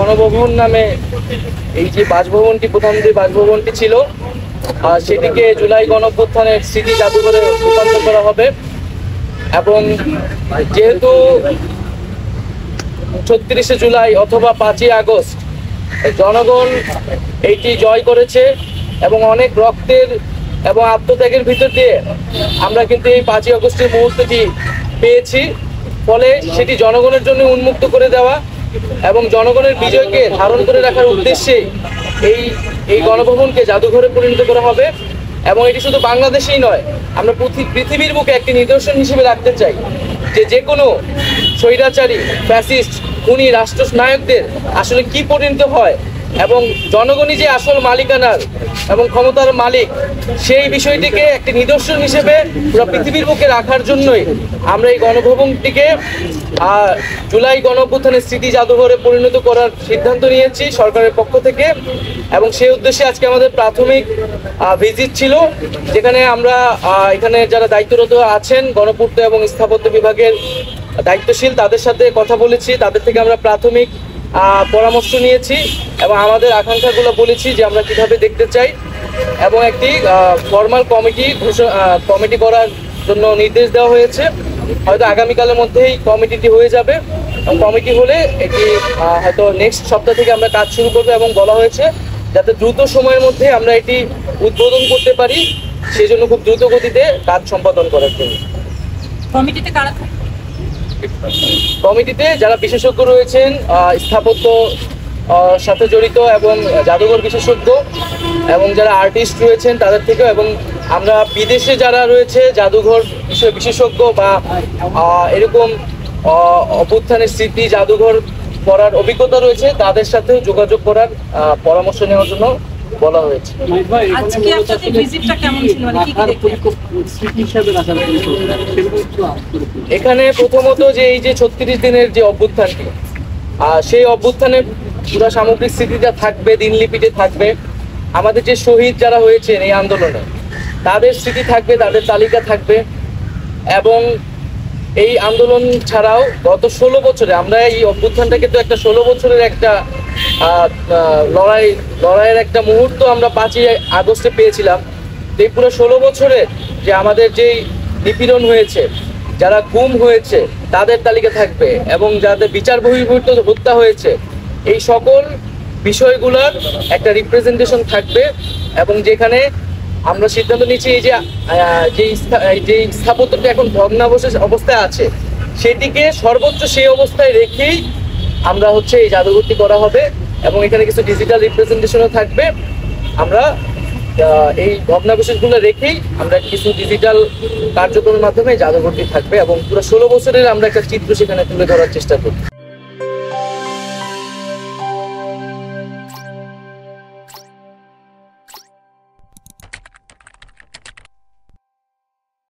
গণভবন নামে এই যে বাসভবনটি, প্রথম যে বাসভবনটি ছিল সেটিকে জুলাই গণঅভ্যুত্থানের স্মৃতি জাদুঘরে রূপান্তর করা হবে। এবং যেহেতু ৩৬শে জুলাই অথবা ৫ই আগস্ট জনগণ এইটি জয় করেছে এবং অনেক রক্তের এবং আত্মত্যাগের ভিতর দিয়ে আমরা কিন্তু এই ৫ই আগস্টের মুহূর্তটি পেয়েছি। ফলে সেটি জনগণের জন্য উন্মুক্ত করে দেওয়া এবং জনগণের বিজয়কে ধারণ করে রাখার উদ্দেশ্যে এই গণভবনকে জাদুঘরে পরিণত করা হবে। এবং এটি শুধু বাংলাদেশেই নয়, আমরা পৃথিবীর বুকে একটি নিদর্শন হিসেবে রাখতে চাই যে কোনো স্বৈরাচারী, ফ্যাসিস্ট, খুনি রাষ্ট্রনায়কদের আসলে কি পরিণত হয় এবং জনগণই যে আসল মালিকানার এবং ক্ষমতার মালিক, সেই বিষয়টিকে একটি নিদর্শন হিসেবে পুরো পৃথিবীর বুকে রাখার জন্যই আমরা এই গণভবনটিকে জুলাই গণঅভ্যুত্থানের স্মৃতি জাদুঘরে পরিণত করার সিদ্ধান্ত নিয়েছি সরকারের পক্ষ থেকে। এবং সেই উদ্দেশ্যে আজকে আমাদের প্রাথমিক ভিজিট ছিল, যেখানে আমরা এখানে যারা দায়িত্বরত আছেন গণপূর্ত এবং স্থাপত্য বিভাগের দায়িত্বশীল তাদের সাথে কথা বলেছি, তাদের থেকে আমরা প্রাথমিক পরামর্শ নিয়েছি এবং আমাদের আকাঙ্ক্ষাগুলো বলেছি যে আমরা কিভাবে দেখতে চাই। এবং একটি ফর্মাল কমিটি করার জন্য নির্দেশ দেওয়া হয়েছে। হয়তো আগামীকালের মধ্যেই কমিটিটি হয়ে যাবে এবং কমিটি হলে এটি হয়তো নেক্সট সপ্তাহ থেকে আমরা কাজ শুরু করবো এবং বলা হয়েছে যাতে দ্রুত সময়ের মধ্যে আমরা এটি উদ্বোধন করতে পারি, সেই জন্য খুব দ্রুত গতিতে কাজ সম্পাদন করার জন্য। কমিটিতে কারা থাকবে? কমিটিতে যারা বিশেষজ্ঞ রয়েছেন স্থাপত্য সাথে জড়িত এবং জাদুঘর বিশেষজ্ঞ এবং যারা আর্টিস্ট রয়েছেন তাদের থেকেও, এবং আমরা বিদেশে যারা রয়েছে জাদুঘর বিষয়ে বিশেষজ্ঞ বা এরকম অভ্যুত্থানের স্মৃতি জাদুঘর করার অভিজ্ঞতা রয়েছে তাদের সাথেও যোগাযোগ করার পরামর্শ নেওয়ার জন্য বলা হয়েছে। এখানে প্রথমত যে এই যে ৩৬ দিনের যে অভ্যুত্থানটি, সেই অভ্যুত্থানের পুরো সামগ্রিক স্মৃতিটা থাকবে, দিনলিপিতে থাকবে। আমাদের যে শহীদ যারা হয়েছেন এই আন্দোলনে তাদের স্মৃতি থাকবে, তাদের তালিকা থাকবে। এবং এই আন্দোলন ছাড়াও গত ১৬ বছরে আমরা এই অভ্যুত্থানটাকে তো একটা ১৬ বছরের একটা লড়াইয়ের একটা মুহূর্ত আমরা ৫ই আগস্টে পেয়েছিলাম। এই পুরো ১৬ বছরে যে আমাদের যেই নিপীড়ন হয়েছে, যারা গুম হয়েছে তাদের তালিকা থাকবে এবং যাদের বিচার বহির্ভূত হত্যা হয়েছে, এই সকল বিষয়গুলোর একটা রিপ্রেজেন্টেশন থাকবে। এবং যেখানে আমরা সিদ্ধান্ত নিচ্ছি এই যে স্থাপত্যটা এখন ভগ্নাবশেষ অবস্থায় আছে সেটিকে সর্বোচ্চ সেই অবস্থায় রেখেই আমরা এই জাদুঘরটি করা হবে। এবং এখানে কিছু ডিজিটাল রিপ্রেজেন্টেশনও থাকবে। আমরা এই ভগ্নাবশেষগুলো রেখেই আমরা কিছু ডিজিটাল কার্যক্রমের মাধ্যমে জাদুঘরটি থাকবে এবং পুরো ১৬ বছরের আমরা একটা চিত্র সেখানে তুলে ধরার চেষ্টা করি।